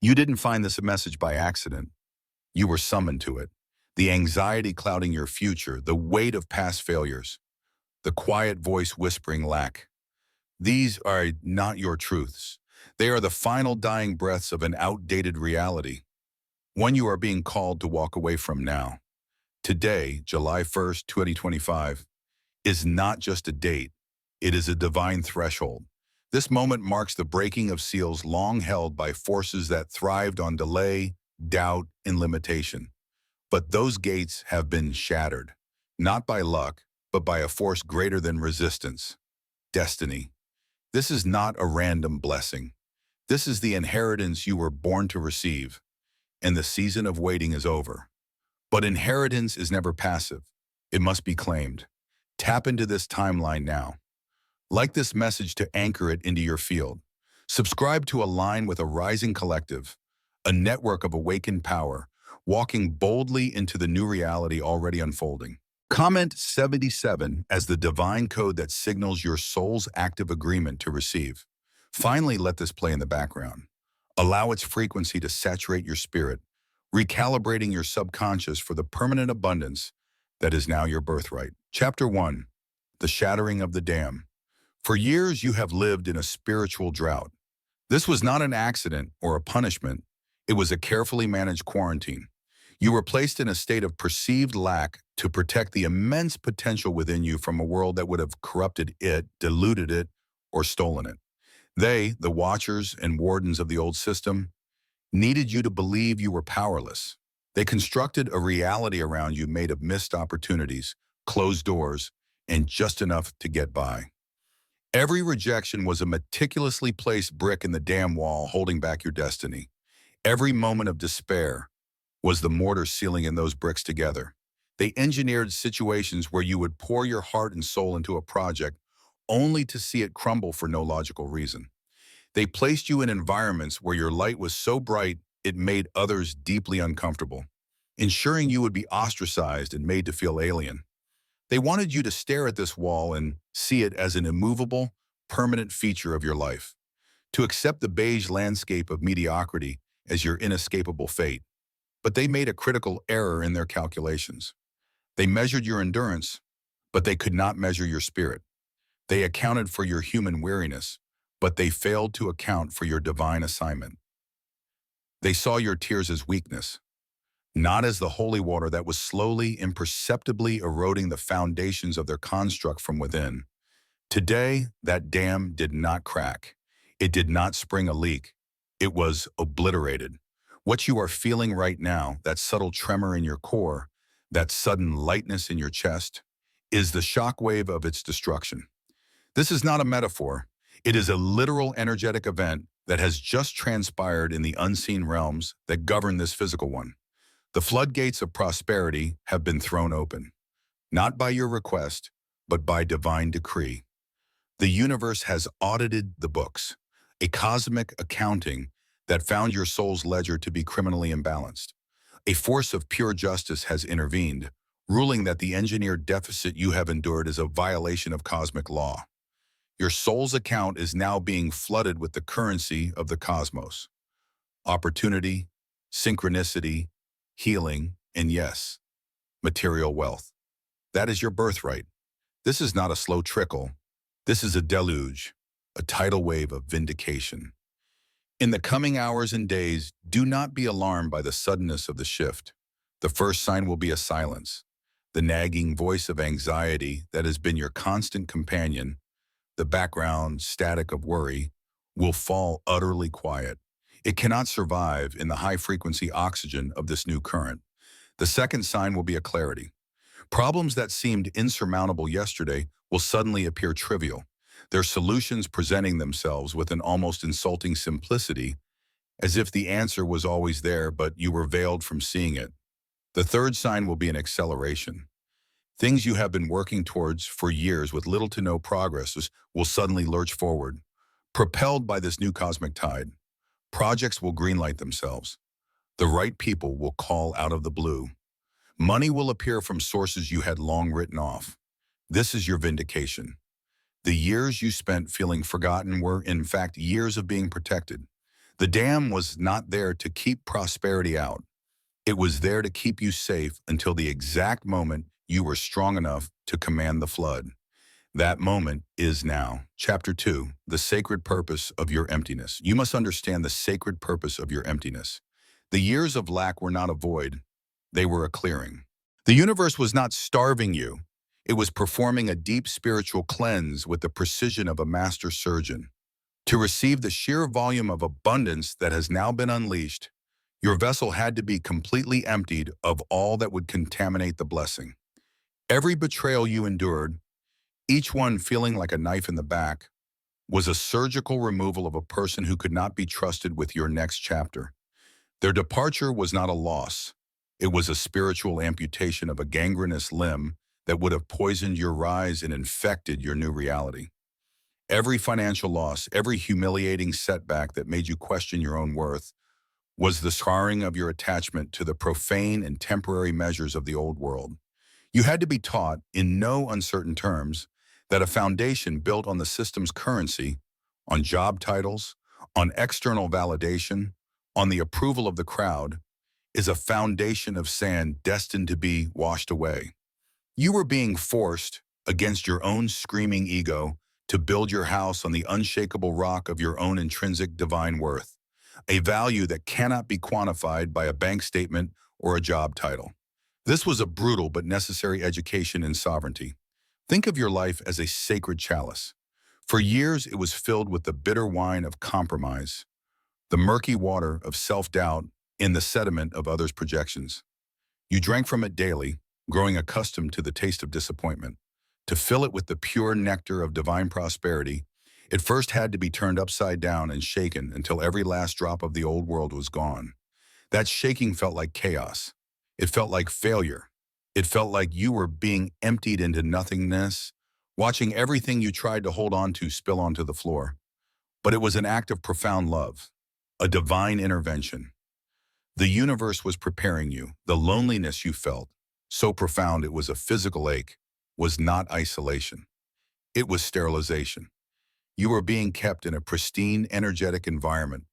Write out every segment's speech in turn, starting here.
You didn't find this message by accident. You were summoned to it. The anxiety clouding your future, the weight of past failures, the quiet voice whispering lack. These are not your truths. They are the final dying breaths of an outdated reality, one you are being called to walk away from now. Today, July 1st, 2025, is not just a date. It is a divine threshold. This moment marks the breaking of seals long held by forces that thrived on delay, doubt, and limitation. But those gates have been shattered, not by luck, but by a force greater than resistance, destiny. This is not a random blessing. This is the inheritance you were born to receive, and the season of waiting is over. But inheritance is never passive. It must be claimed. Tap into this timeline now. Like this message to anchor it into your field. Subscribe to align with a rising collective, a network of awakened power, walking boldly into the new reality already unfolding. Comment 77 as the divine code that signals your soul's active agreement to receive. Finally, let this play in the background. Allow its frequency to saturate your spirit, recalibrating your subconscious for the permanent abundance that is now your birthright. Chapter 1. The Shattering of the Dam. For years, you have lived in a spiritual drought. This was not an accident or a punishment. It was a carefully managed quarantine. You were placed in a state of perceived lack to protect the immense potential within you from a world that would have corrupted it, diluted it, or stolen it. They, the watchers and wardens of the old system, needed you to believe you were powerless. They constructed a reality around you made of missed opportunities, closed doors, and just enough to get by. Every rejection was a meticulously placed brick in the dam wall holding back your destiny. Every moment of despair was the mortar sealing in those bricks together. They engineered situations where you would pour your heart and soul into a project only to see it crumble for no logical reason. They placed you in environments where your light was so bright it made others deeply uncomfortable, ensuring you would be ostracized and made to feel alien. They wanted you to stare at this wall and see it as an immovable, permanent feature of your life, to accept the beige landscape of mediocrity as your inescapable fate. But they made a critical error in their calculations. They measured your endurance, but they could not measure your spirit. They accounted for your human weariness, but they failed to account for your divine assignment. They saw your tears as weakness, not as the holy water that was slowly, imperceptibly eroding the foundations of their construct from within. Today, that dam did not crack. It did not spring a leak. It was obliterated. What you are feeling right now, that subtle tremor in your core, that sudden lightness in your chest, is the shockwave of its destruction. This is not a metaphor. It is a literal energetic event that has just transpired in the unseen realms that govern this physical one. The floodgates of prosperity have been thrown open, not by your request, but by divine decree. The universe has audited the books, a cosmic accounting that found your soul's ledger to be criminally imbalanced. A force of pure justice has intervened, ruling that the engineered deficit you have endured is a violation of cosmic law. Your soul's account is now being flooded with the currency of the cosmos. Opportunity, synchronicity, healing, and yes, material wealth. That is your birthright. This is not a slow trickle. This is a deluge, a tidal wave of vindication. In the coming hours and days, do not be alarmed by the suddenness of the shift. The first sign will be a silence. The nagging voice of anxiety that has been your constant companion, the background static of worry, will fall utterly quiet. It cannot survive in the high-frequency oxygen of this new current. The second sign will be a clarity. Problems that seemed insurmountable yesterday will suddenly appear trivial, their solutions presenting themselves with an almost insulting simplicity, as if the answer was always there but you were veiled from seeing it. The third sign will be an acceleration. Things you have been working towards for years with little to no progress will suddenly lurch forward, propelled by this new cosmic tide. Projects will greenlight themselves. The right people will call out of the blue. Money will appear from sources you had long written off. This is your vindication. The years you spent feeling forgotten were, in fact, years of being protected. The dam was not there to keep prosperity out. It was there to keep you safe until the exact moment you were strong enough to command the flood. That moment is now. Chapter 2, the sacred purpose of your emptiness. You must understand the sacred purpose of your emptiness. The years of lack were not a void. They were a clearing. The universe was not starving you. It was performing a deep spiritual cleanse with the precision of a master surgeon. To receive the sheer volume of abundance that has now been unleashed, your vessel had to be completely emptied of all that would contaminate the blessing. Every betrayal you endured, each one feeling like a knife in the back, was a surgical removal of a person who could not be trusted with your next chapter. Their departure was not a loss. It was a spiritual amputation of a gangrenous limb that would have poisoned your rise and infected your new reality. Every financial loss, every humiliating setback that made you question your own worth, was the scarring of your attachment to the profane and temporary measures of the old world. You had to be taught, in no uncertain terms, that a foundation built on the system's currency, on job titles, on external validation, on the approval of the crowd, is a foundation of sand destined to be washed away. You were being forced, against your own screaming ego, to build your house on the unshakable rock of your own intrinsic divine worth, a value that cannot be quantified by a bank statement or a job title. This was a brutal but necessary education in sovereignty. Think of your life as a sacred chalice. For years, it was filled with the bitter wine of compromise, the murky water of self-doubt in the sediment of others' projections. You drank from it daily, growing accustomed to the taste of disappointment. To fill it with the pure nectar of divine prosperity, it first had to be turned upside down and shaken until every last drop of the old world was gone. That shaking felt like chaos. It felt like failure. It felt like you were being emptied into nothingness, watching everything you tried to hold on to spill onto the floor. But it was an act of profound love, a divine intervention. The universe was preparing you. The loneliness you felt, so profound it was a physical ache, was not isolation. It was sterilization. You were being kept in a pristine, energetic environment,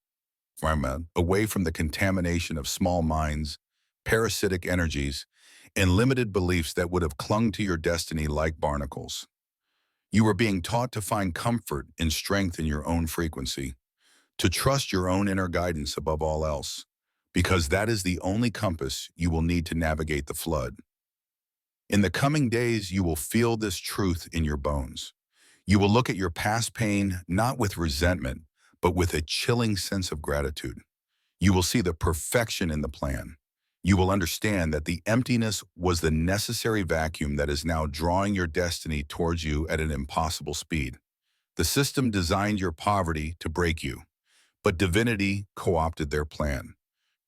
away from the contamination of small minds, parasitic energies, and limited beliefs that would have clung to your destiny like barnacles. You were being taught to find comfort and strength in your own frequency, to trust your own inner guidance above all else, because that is the only compass you will need to navigate the flood. In the coming days, you will feel this truth in your bones. You will look at your past pain not with resentment, but with a chilling sense of gratitude. You will see the perfection in the plan. You will understand that the emptiness was the necessary vacuum that is now drawing your destiny towards you at an impossible speed. The system designed your poverty to break you, but divinity co-opted their plan,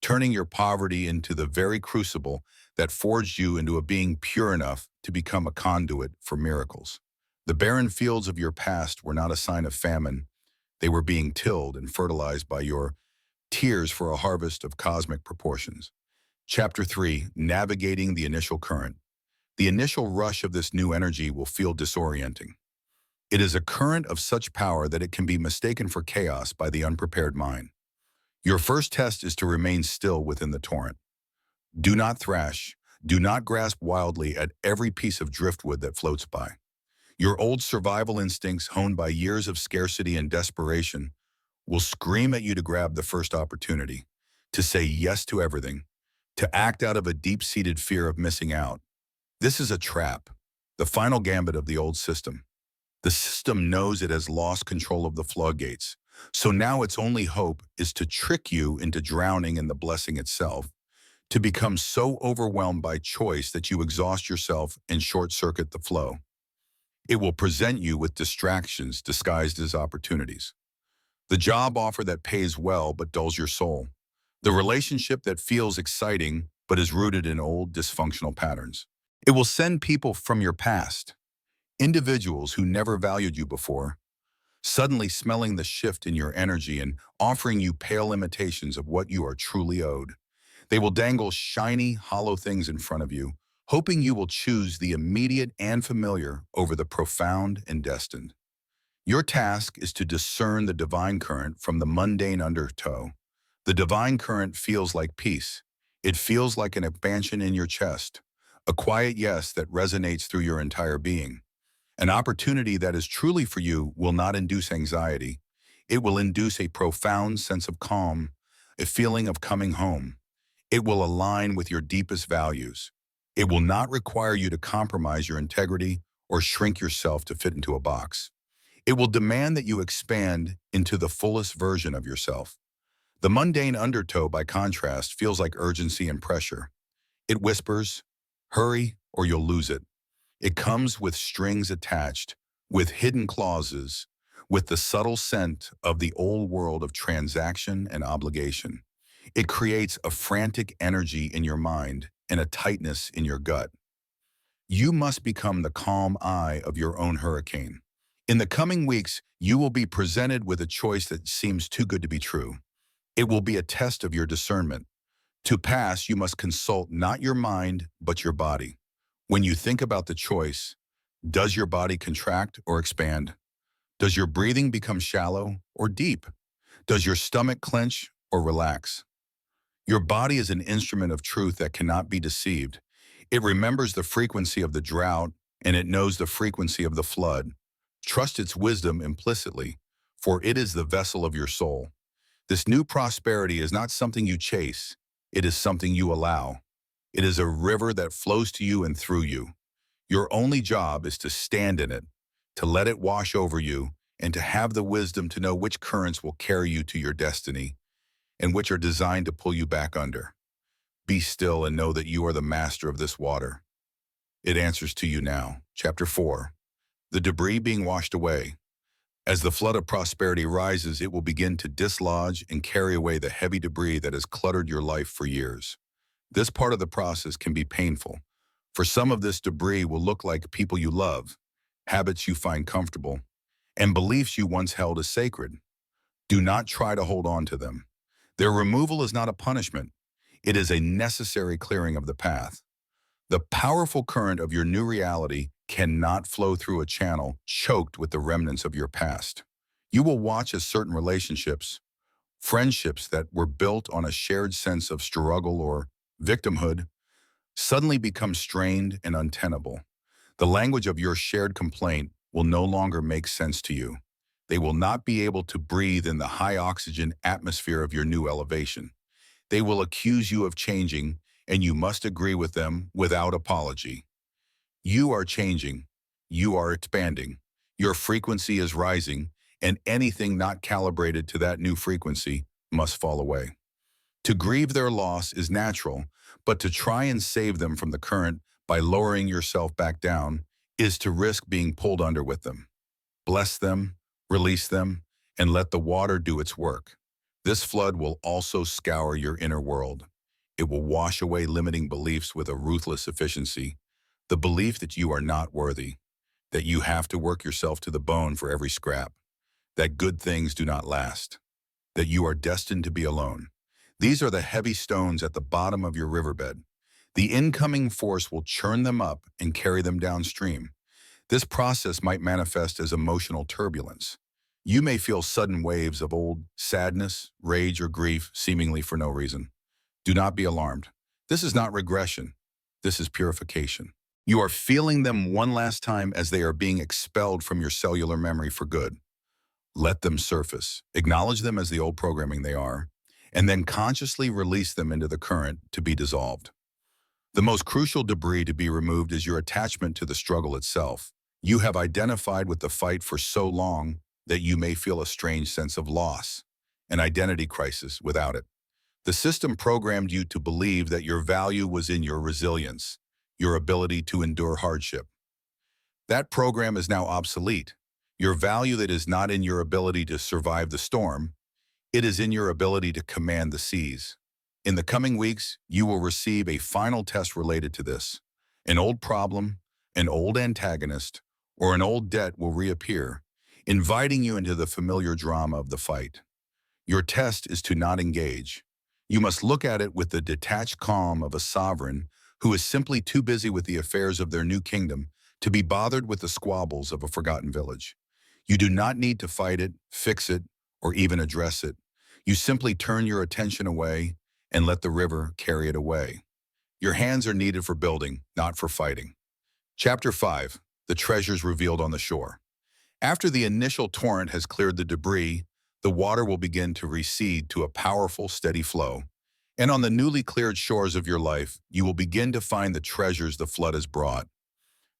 turning your poverty into the very crucible that forged you into a being pure enough to become a conduit for miracles. The barren fields of your past were not a sign of famine. They were being tilled and fertilized by your tears for a harvest of cosmic proportions. Chapter 3, Navigating the Initial Current. The initial rush of this new energy will feel disorienting. It is a current of such power that it can be mistaken for chaos by the unprepared mind. Your first test is to remain still within the torrent. Do not thrash. Do not grasp wildly at every piece of driftwood that floats by. Your old survival instincts, honed by years of scarcity and desperation, will scream at you to grab the first opportunity, to say yes to everything, to act out of a deep-seated fear of missing out. This is a trap, the final gambit of the old system. The system knows it has lost control of the floodgates, so now its only hope is to trick you into drowning in the blessing itself, to become so overwhelmed by choice that you exhaust yourself and short-circuit the flow. It will present you with distractions disguised as opportunities. The job offer that pays well but dulls your soul. The relationship that feels exciting but is rooted in old dysfunctional patterns. It will send people from your past, individuals who never valued you before, suddenly smelling the shift in your energy and offering you pale imitations of what you are truly owed. They will dangle shiny, hollow things in front of you, hoping you will choose the immediate and familiar over the profound and destined. Your task is to discern the divine current from the mundane undertow. The divine current feels like peace. It feels like an expansion in your chest, a quiet yes that resonates through your entire being. An opportunity that is truly for you will not induce anxiety. It will induce a profound sense of calm, a feeling of coming home. It will align with your deepest values. It will not require you to compromise your integrity or shrink yourself to fit into a box. It will demand that you expand into the fullest version of yourself. The mundane undertow, by contrast, feels like urgency and pressure. It whispers, hurry or you'll lose it. It comes with strings attached, with hidden clauses, with the subtle scent of the old world of transaction and obligation. It creates a frantic energy in your mind and a tightness in your gut. You must become the calm eye of your own hurricane. In the coming weeks, you will be presented with a choice that seems too good to be true. It will be a test of your discernment. To pass, you must consult not your mind, but your body. When you think about the choice, does your body contract or expand? Does your breathing become shallow or deep? Does your stomach clench or relax? Your body is an instrument of truth that cannot be deceived. It remembers the frequency of the drought, and it knows the frequency of the flood. Trust its wisdom implicitly, for it is the vessel of your soul. This new prosperity is not something you chase. It is something you allow. It is a river that flows to you and through you. Your only job is to stand in it, to let it wash over you, and to have the wisdom to know which currents will carry you to your destiny and which are designed to pull you back under. Be still and know that you are the master of this water. It answers to you now. Chapter 4. The debris being washed away. As the flood of prosperity rises, it will begin to dislodge and carry away the heavy debris that has cluttered your life for years. This part of the process can be painful. For some of this debris will look like people you love, habits you find comfortable, and beliefs you once held as sacred. Do not try to hold on to them. Their removal is not a punishment. It is a necessary clearing of the path. The powerful current of your new reality cannot flow through a channel choked with the remnants of your past. You will watch as certain relationships, friendships that were built on a shared sense of struggle or victimhood, suddenly become strained and untenable. The language of your shared complaint will no longer make sense to you. They will not be able to breathe in the high-oxygen atmosphere of your new elevation. They will accuse you of changing, and you must agree with them without apology. You are changing. You are expanding. Your frequency is rising, and anything not calibrated to that new frequency must fall away. To grieve their loss is natural, but to try and save them from the current by lowering yourself back down is to risk being pulled under with them. Bless them, release them, and let the water do its work. This flood will also scour your inner world. It will wash away limiting beliefs with a ruthless efficiency. The belief that you are not worthy, that you have to work yourself to the bone for every scrap, that good things do not last, that you are destined to be alone. These are the heavy stones at the bottom of your riverbed. The incoming force will churn them up and carry them downstream. This process might manifest as emotional turbulence. You may feel sudden waves of old sadness, rage, or grief, seemingly for no reason. Do not be alarmed. This is not regression. This is purification. You are feeling them one last time as they are being expelled from your cellular memory for good. Let them surface. Acknowledge them as the old programming they are, and then consciously release them into the current to be dissolved. The most crucial debris to be removed is your attachment to the struggle itself. You have identified with the fight for so long that you may feel a strange sense of loss, an identity crisis without it. The system programmed you to believe that your value was in your resilience, your ability to endure hardship. That program is now obsolete. Your value that is not in your ability to survive the storm, it is in your ability to command the seas. In the coming weeks, you will receive a final test related to this. An old problem, an old antagonist, or an old debt will reappear, inviting you into the familiar drama of the fight. Your test is to not engage. You must look at it with the detached calm of a sovereign who is simply too busy with the affairs of their new kingdom to be bothered with the squabbles of a forgotten village. You do not need to fight it, fix it, or even address it. You simply turn your attention away and let the river carry it away. Your hands are needed for building, not for fighting. Chapter 5. The treasures revealed on the shore. After the initial torrent has cleared the debris, the water will begin to recede to a powerful, steady flow. And on the newly cleared shores of your life, you will begin to find the treasures the flood has brought.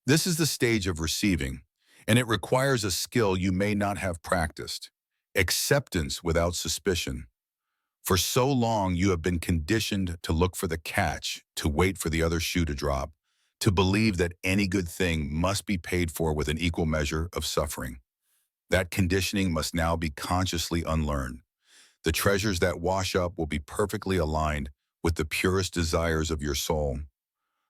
This is the stage of receiving, and it requires a skill you may not have practiced. Acceptance without suspicion. For so long, you have been conditioned to look for the catch, to wait for the other shoe to drop, to believe that any good thing must be paid for with an equal measure of suffering. That conditioning must now be consciously unlearned. The treasures that wash up will be perfectly aligned with the purest desires of your soul,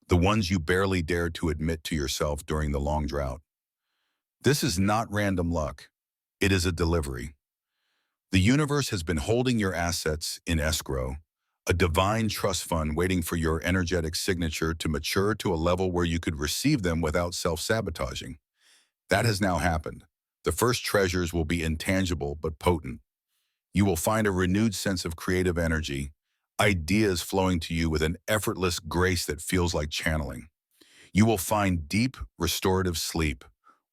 the ones you barely dared to admit to yourself during the long drought. This is not random luck. It is a delivery. The universe has been holding your assets in escrow, a divine trust fund waiting for your energetic signature to mature to a level where you could receive them without self-sabotaging. That has now happened. The first treasures will be intangible but potent. You will find a renewed sense of creative energy, ideas flowing to you with an effortless grace that feels like channeling. You will find deep, restorative sleep,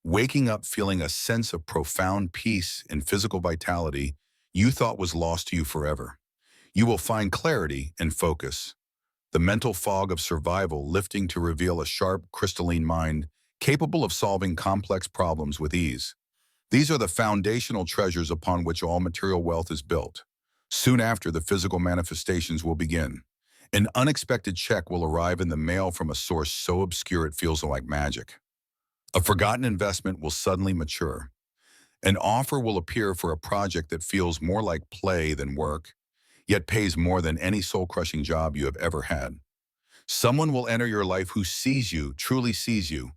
waking up feeling a sense of profound peace and physical vitality you thought was lost to you forever. You will find clarity and focus, the mental fog of survival lifting to reveal a sharp, crystalline mind capable of solving complex problems with ease. These are the foundational treasures upon which all material wealth is built. Soon after, the physical manifestations will begin. An unexpected check will arrive in the mail from a source so obscure it feels like magic. A forgotten investment will suddenly mature. An offer will appear for a project that feels more like play than work, yet pays more than any soul-crushing job you have ever had. Someone will enter your life who sees you, truly sees you,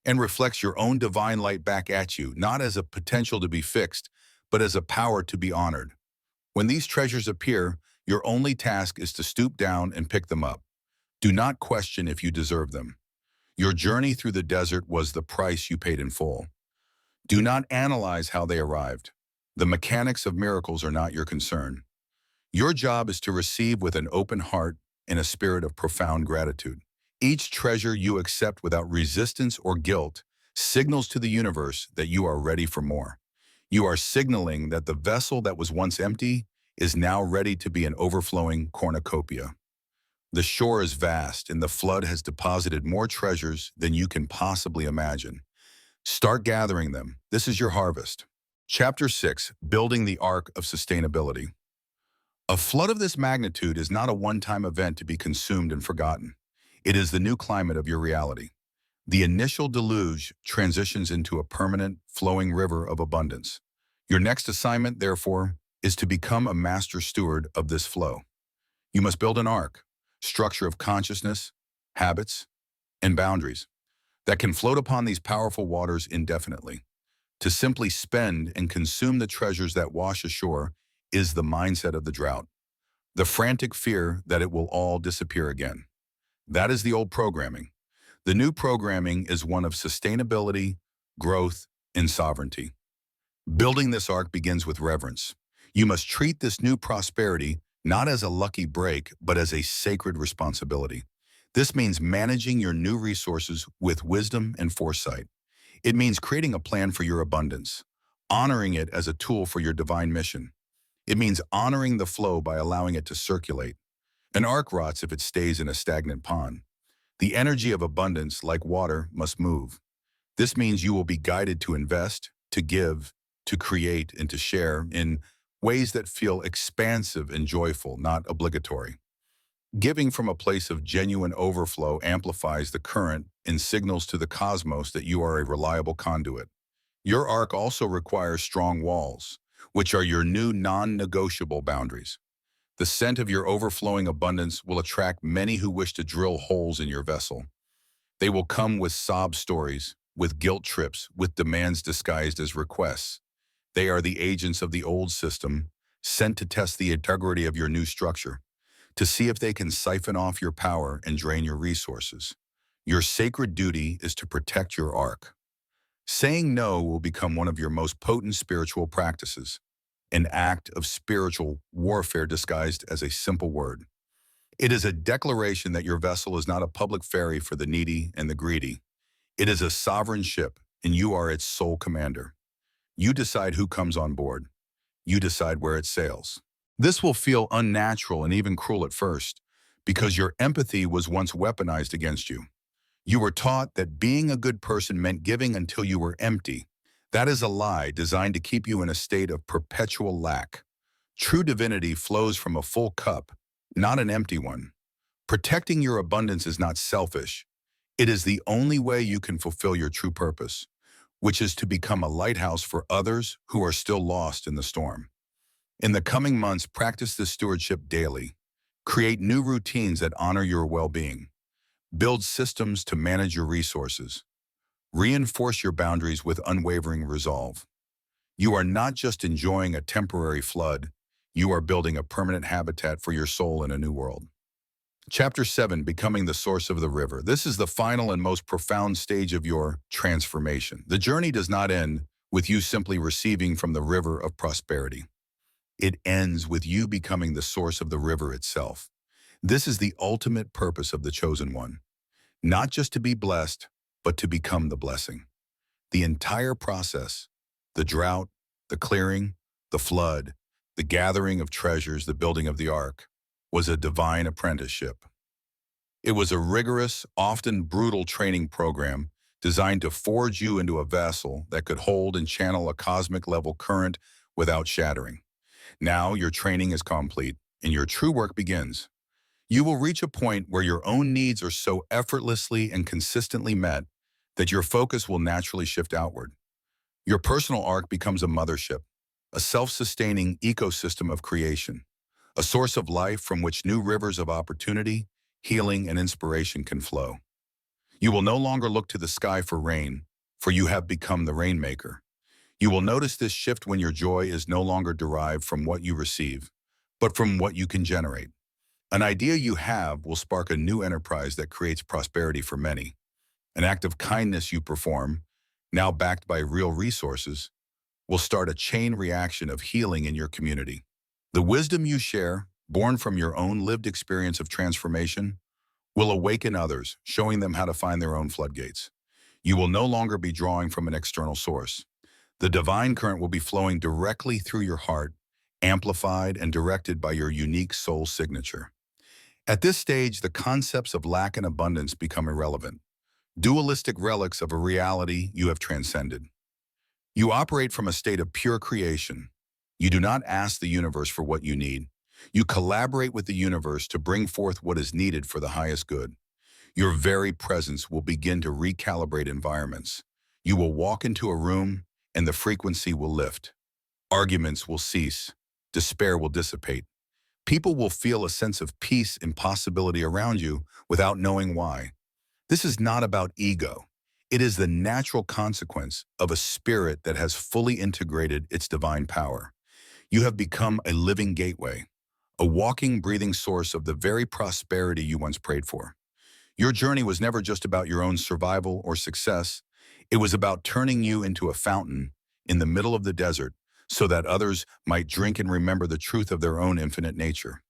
and reflects your own divine light back at you, not as a potential to be fixed, but as a power to be honored. When these treasures appear, your only task is to stoop down and pick them up. Do not question if you deserve them. Your journey through the desert was the price you paid in full. Do not analyze how they arrived. The mechanics of miracles are not your concern. Your job is to receive with an open heart and a spirit of profound gratitude. Each treasure you accept without resistance or guilt signals to the universe that you are ready for more. You are signaling that the vessel that was once empty is now ready to be an overflowing cornucopia. The shore is vast, and the flood has deposited more treasures than you can possibly imagine. Start gathering them. This is your harvest. Chapter 6. Building the Ark of Sustainability. A flood of this magnitude is not a one-time event to be consumed and forgotten. It is the new climate of your reality. The initial deluge transitions into a permanent, flowing river of abundance. Your next assignment, therefore, is to become a master steward of this flow. You must build an ark, structure of consciousness, habits, and boundaries that can float upon these powerful waters indefinitely. To simply spend and consume the treasures that wash ashore is the mindset of the drought, the frantic fear that it will all disappear again. That is the old programming. The new programming is one of sustainability, growth, and sovereignty. Building this ark begins with reverence. You must treat this new prosperity not as a lucky break, but as a sacred responsibility. This means managing your new resources with wisdom and foresight. It means creating a plan for your abundance, honoring it as a tool for your divine mission. It means honoring the flow by allowing it to circulate. An ark rots if it stays in a stagnant pond. The energy of abundance, like water, must move. This means you will be guided to invest, to give, to create, and to share in ways that feel expansive and joyful, not obligatory. Giving from a place of genuine overflow amplifies the current and signals to the cosmos that you are a reliable conduit. Your ark also requires strong walls, which are your new non-negotiable boundaries. The scent of your overflowing abundance will attract many who wish to drill holes in your vessel. They will come with sob stories, with guilt trips, with demands disguised as requests. They are the agents of the old system, sent to test the integrity of your new structure, to see if they can siphon off your power and drain your resources. Your sacred duty is to protect your ark. Saying no will become one of your most potent spiritual practices, an act of spiritual warfare disguised as a simple word. It is a declaration that your vessel is not a public ferry for the needy and the greedy. It is a sovereign ship, and you are its sole commander. You decide who comes on board. You decide where it sails. This will feel unnatural and even cruel at first, because your empathy was once weaponized against you. You were taught that being a good person meant giving until you were empty. That is a lie designed to keep you in a state of perpetual lack. True divinity flows from a full cup, not an empty one. Protecting your abundance is not selfish. It is the only way you can fulfill your true purpose, which is to become a lighthouse for others who are still lost in the storm. In the coming months, practice this stewardship daily. Create new routines that honor your well-being. Build systems to manage your resources. Reinforce your boundaries with unwavering resolve. You are not just enjoying a temporary flood, you are building a permanent habitat for your soul in a new world. Chapter 7, Becoming the Source of the River. This is the final and most profound stage of your transformation. The journey does not end with you simply receiving from the river of prosperity. It ends with you becoming the source of the river itself. This is the ultimate purpose of the chosen one. Not just to be blessed, but to become the blessing. The entire process, the drought, the clearing, the flood, the gathering of treasures, the building of the ark, was a divine apprenticeship. It was a rigorous, often brutal training program designed to forge you into a vessel that could hold and channel a cosmic-level current without shattering. Now your training is complete, and your true work begins. You will reach a point where your own needs are so effortlessly and consistently met that your focus will naturally shift outward. Your personal arc becomes a mothership, a self-sustaining ecosystem of creation, a source of life from which new rivers of opportunity, healing, and inspiration can flow. You will no longer look to the sky for rain, for you have become the rainmaker. You will notice this shift when your joy is no longer derived from what you receive, but from what you can generate. An idea you have will spark a new enterprise that creates prosperity for many. An act of kindness you perform, now backed by real resources, will start a chain reaction of healing in your community. The wisdom you share, born from your own lived experience of transformation, will awaken others, showing them how to find their own floodgates. You will no longer be drawing from an external source. The divine current will be flowing directly through your heart, amplified and directed by your unique soul signature. At this stage, the concepts of lack and abundance become irrelevant, dualistic relics of a reality you have transcended. You operate from a state of pure creation. You do not ask the universe for what you need. You collaborate with the universe to bring forth what is needed for the highest good. Your very presence will begin to recalibrate environments. You will walk into a room and the frequency will lift. Arguments will cease. Despair will dissipate. People will feel a sense of peace and possibility around you without knowing why. This is not about ego. It is the natural consequence of a spirit that has fully integrated its divine power. You have become a living gateway, a walking, breathing source of the very prosperity you once prayed for. Your journey was never just about your own survival or success. It was about turning you into a fountain in the middle of the desert so that others might drink and remember the truth of their own infinite nature.